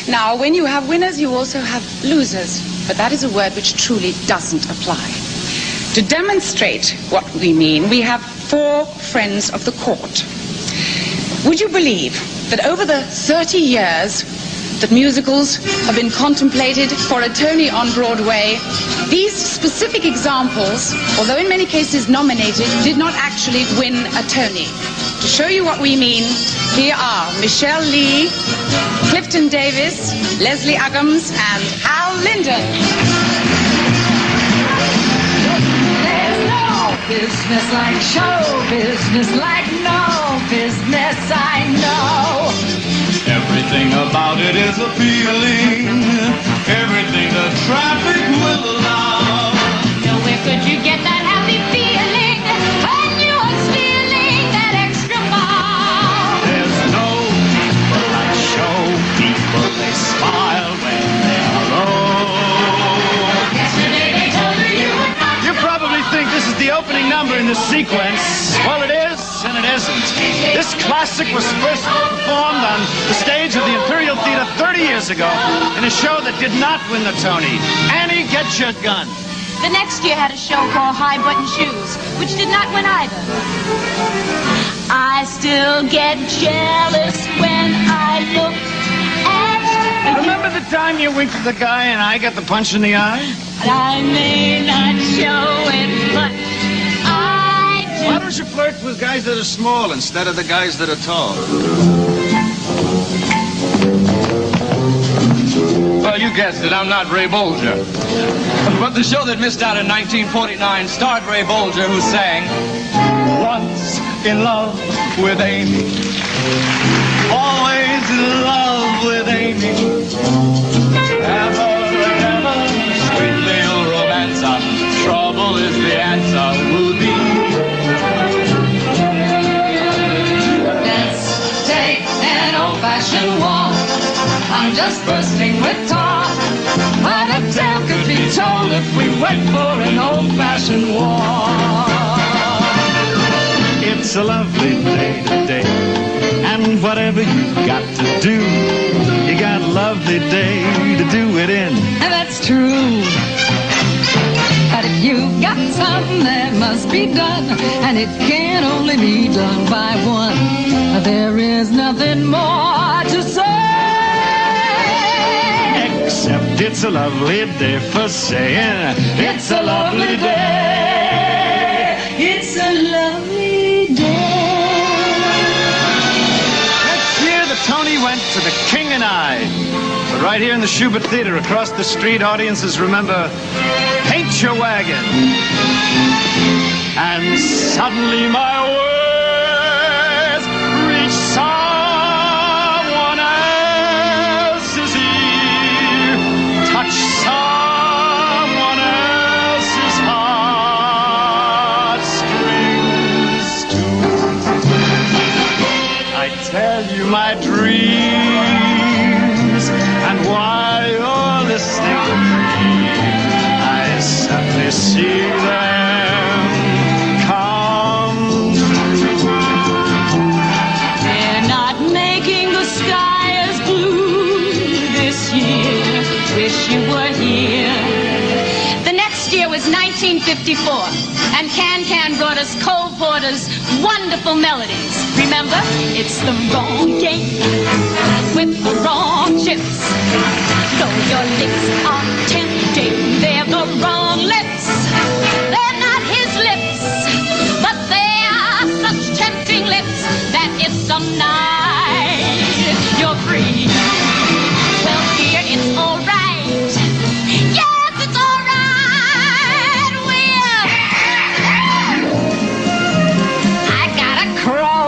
Now, when you have winners, you also have losers. But that is a word which truly doesn't apply. To demonstrate what we mean, we have 4 friends of the court. Would you believe that over the 30 years that musicals have been contemplated for a Tony on Broadway, these specific examples, although in many cases nominated, did not actually win a Tony? To show you what we mean, here are Michele Lee, Clifton Davis, Leslie Uggams, and Hal Linden. There's no business like show business, like no business I know. Everything about it is appealing, everything the traffic will allow. So where could you get that happy feeling when you are stealing that extra mile? There's no people like show people, they smile when they're alone. Yesterday they told you would not. You probably think this is the opening number in this sequence. Well, it is, and it isn't. This classic was first performed on the stage of the Imperial Theater 30 years ago in a show that did not win the Tony. Annie, get your gun. The next year had a show called High Button Shoes, which did not win either. I still get jealous when I look at. Remember the time you winked at the guy and I got the punch in the eye? I may not show it, but I do. Why don't you flirt with guys that are small instead of the guys that are tall? Well, you guessed it, I'm not Ray Bolger. But the show that missed out in 1949 starred Ray Bolger, who sang Once in Love with Amy, always in love with Amy, ever and ever, sweet little romancer, trouble is the answer, will be. Let's take an old-fashioned walk. I'm just bursting with talk. What a tale could be told if we went for an old-fashioned walk. It's a lovely day today, and whatever you got to do, you got a lovely day to do it in. And that's true. But if you've got something that must be done, and it can only be done by one, there is nothing more to say. Except it's a lovely day for saying it's a lovely day. It's a lovely day. Next year, the Tony went to The King and I. But right here in the Schubert Theater across the street, audiences remember Paint Your Wagon. And suddenly my words reach someone else's ear, touch someone else's heartstrings too. I tell you my dreams and why you're listening to me. I simply see them come true. They're not making the sky as blue this year. Wish you were here. The next year was 1954, and Can brought us Cole Porter's wonderful melodies. Remember? It's the wrong game with the wrong chips. Though your lips are tempting, they're the wrong lips. They're not his lips, but they are such tempting lips that if some night you're free, well, dear, it's all right. Yes, it's all right. I got a crow.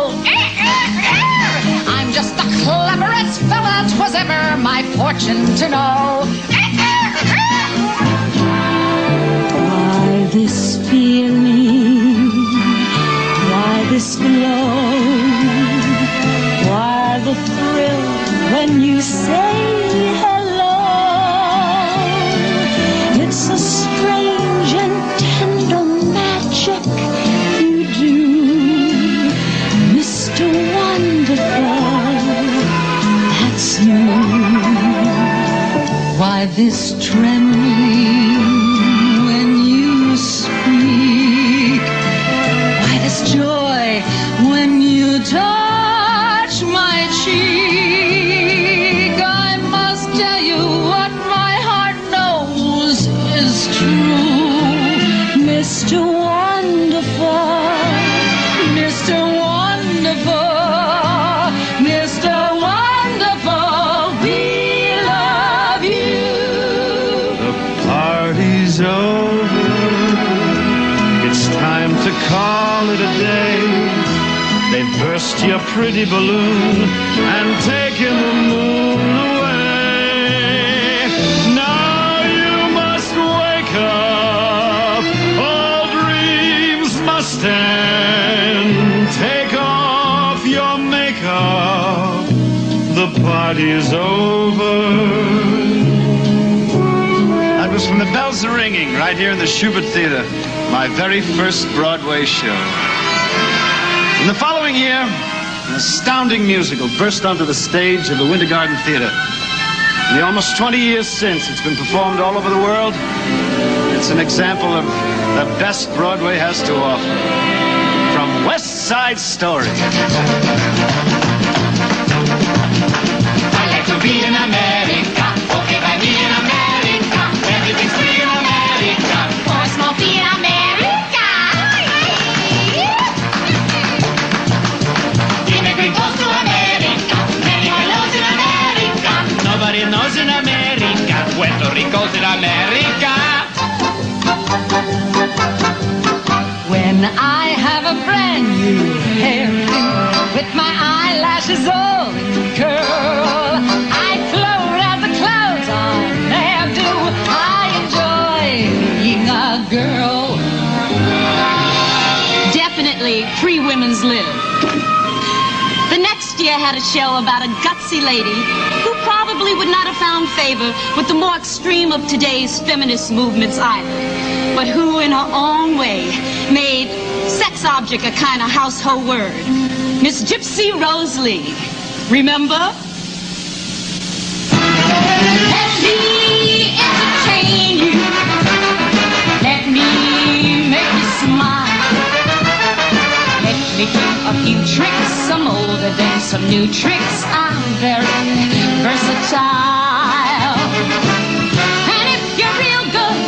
I'm just the cleverest fella 'twas ever my fortune to know. Why this feeling? Why this glow? Why the thrill when you say hello? It's a strange and tender magic you do, Mr. Wonderful. That's you. this trembling when you speak? Why this joy when you touch my cheek? I must tell you what my heart knows is true. Mr. Wonderful, Mr. Wonderful, Mr. Wonderful, we love you. The party's over. It's time to call it a day. They've burst your pretty balloon and taken the moon away. Now you must wake up. All dreams must end. Take off your makeup. The party's over. That was from the bells are ringing right here in the Schubert Theater, my very first Broadway show. In the following year, an astounding musical burst onto the stage of the Winter Garden Theater. In the almost 20 years since, it's been performed all over the world. It's an example of the best Broadway has to offer. From West Side Story. I like to be in America, okay by me in America. Everything's free in America. For a small fee in America. Immigrant goes to America. Many hellos in America. Nobody knows in America. Puerto Rico's in America. When I have a brand new hairdo with my eyelashes all in curl, I float as the clouds on hairdo. I enjoy being a girl. Definitely 3 women's live. The next year had a show about a gutsy lady who probably would not have found favor with the more extreme of today's feminist movements either, but who in her own way made sex object a kind of household word. Miss Gypsy Rose Lee. Remember? Let me entertain you. Let me make you smile. Let me do a few tricks, some older than some new tricks. I'm very versatile. And if you're real good,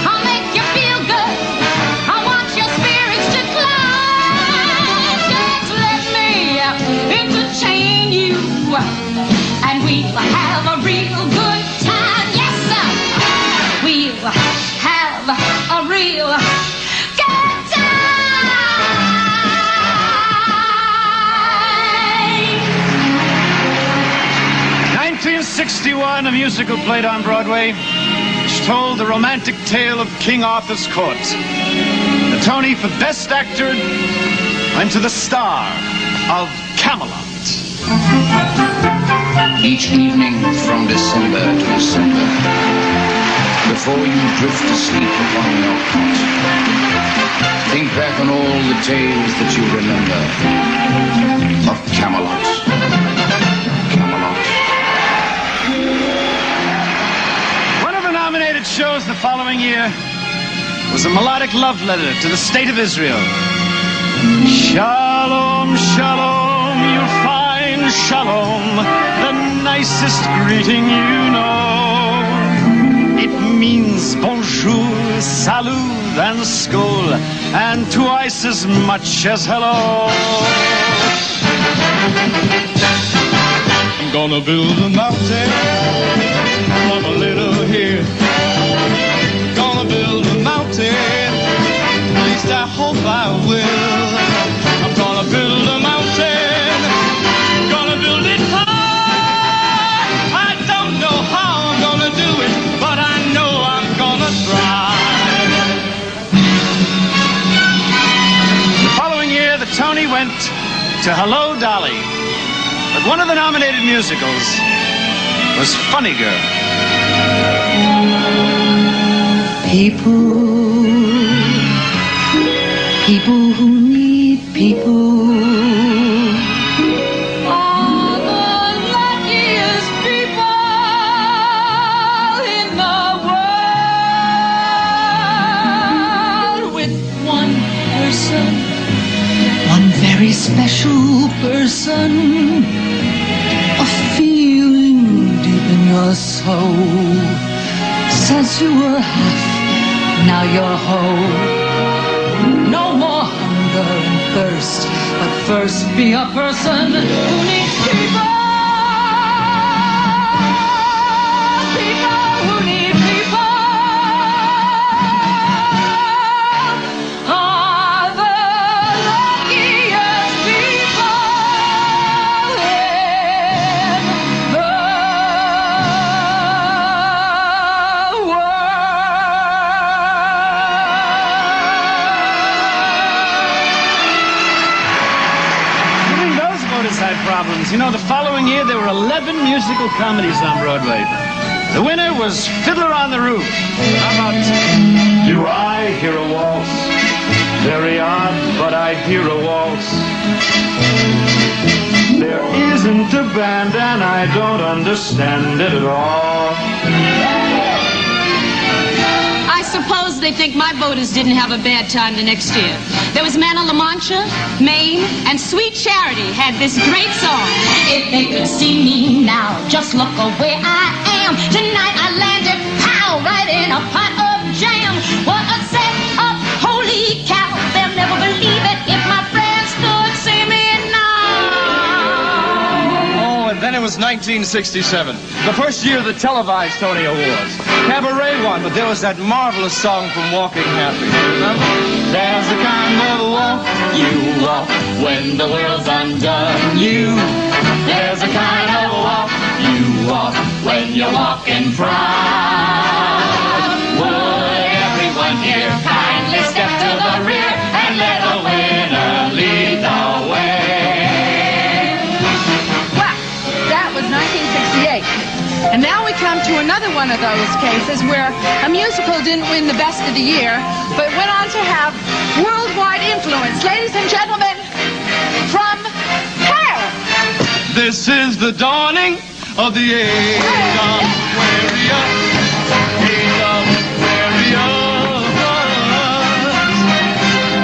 I'll make you feel good. I want your spirits to climb. Just let me entertain you. And we'll have a real good time. Yes, sir. We'll have a real good time. 1961, a musical played on Broadway, which told the romantic tale of King Arthur's court. The Tony for Best Actor went to the star of Camelot. Each evening from December to December, before you drift to sleep upon your cot, think back on all the tales that you remember of Camelot. Camelot. One of the nominated shows the following year was a melodic love letter to the State of Israel. Shalom, shalom, you'll find shalom, the nicest greeting you know. It means bonjour, salut, and skol, and twice as much as hello. I'm gonna build a mountain from a little hill. Gonna build a mountain, at least I hope I will. I'm gonna build a mountain, gonna build it high. I don't know how I'm gonna do it, but I know I'm gonna try. The following year, the Tony went to Hello, Dolly. But one of the nominated musicals was Funny Girl. People who need people are the luckiest people in so. Since you were half, now you're whole. No more hunger and thirst, but first be a person who needs people. People who need people are the luckiest people in the world. Those voters had problems. You know, the following year there were 11 musical comedies on Broadway. The winner was Fiddler on the Roof. How about Do I Hear a Waltz? Very odd, but I hear a waltz. There isn't a band and I don't understand it at all. I suppose they think my voters didn't have a bad time the next year. There was Man of La Mancha, Maine, and Sweet Charity had this great song. If they could see me now, just look where I am. Tonight I landed, pow, right in a pot of jam. What a setup, holy cow. They'll never believe it if my friends could see me now. Oh, and then it was 1967, the first year of the televised Tony Awards. Cabaret won, but there was that marvelous song from Walking Happy. Remember? There's the kind of walk you walk when the world's undone you. There's a kind of walk you walk when you're walking proud. Would everyone here kindly step to the rear and let the winner lead the way? Well, that was 1968. And now we come to another one of those cases where a musical didn't win the best of the year, but went on to have worldwide influence. Ladies and gentlemen, from Hair. This is the dawning of the age of Aquarius. Age of Aquarius.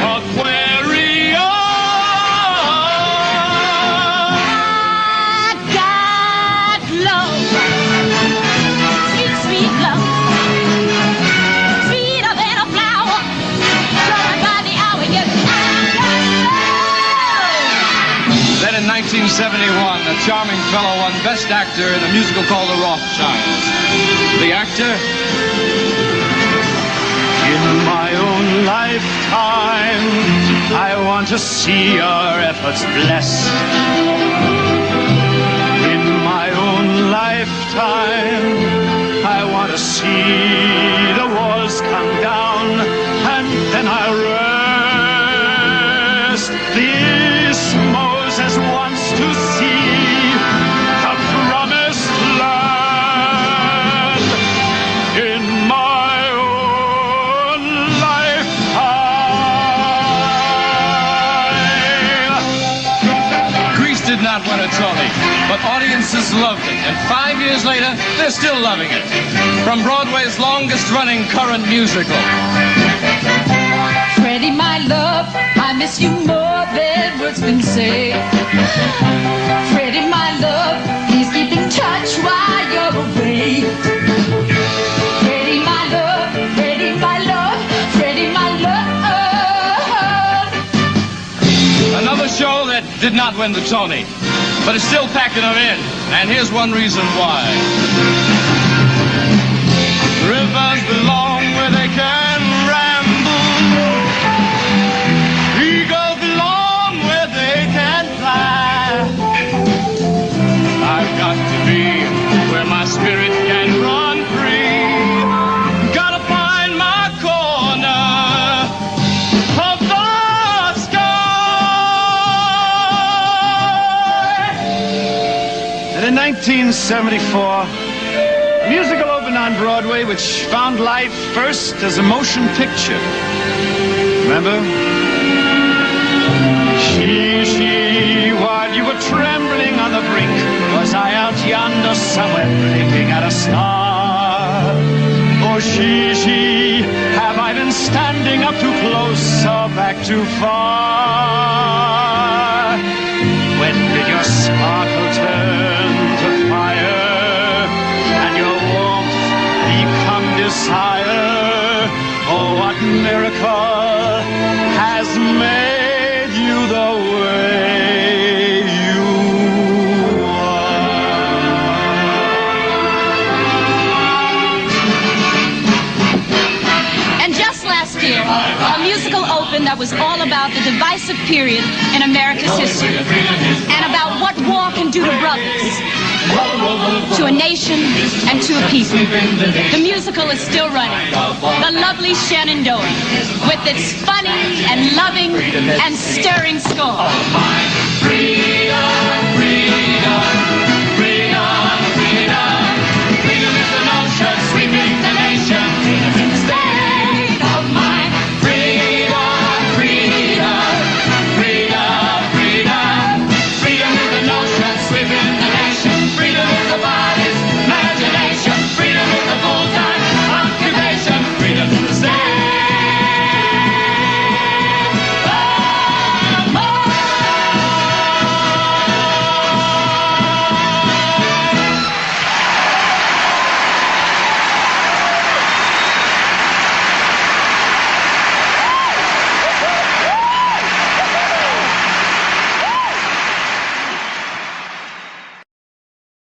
Aquarius. I got love, sweet, sweet love, sweeter than a flower, growing by the hour. Yes, I got love. Then in 1971, a charming fellow won Best Actor in a musical called The Rothschilds. The actor? In my own lifetime, I want to see your efforts blessed. In my own lifetime, I want to see the walls come down, and then I'll rest. This Moses wants to see the promised land. In my own lifetime. Grease did not win a Tony, but audiences loved it. And 5 years later, they're still loving it. From Broadway's longest-running current musical. Freddie, my love, I miss you more than words can say. Freddie, my love, please keep in touch while you're away. Freddie, my love, Freddie, my love, Freddie, my love. Another show that did not win the Tony, but it's still packing them in. And here's one reason why. Rivers belong where they can ramble. Eagles belong where they can fly. I've got to be where my spirit can run free. Gotta find my corner of the sky. And in 1974, a musical opened on Broadway which found life first as a motion picture. Remember? She, while you were trembling on the brink, was I out yonder somewhere blinking at a star? Oh, she, have I been standing up too close or back too far? When did your sparkle turn to fire and your open that was all about the divisive period in America's history and about what war can do to brothers, to a nation, and to a people. The musical is still running. The lovely Shenandoah, with its funny and loving and stirring score. Freedom, freedom.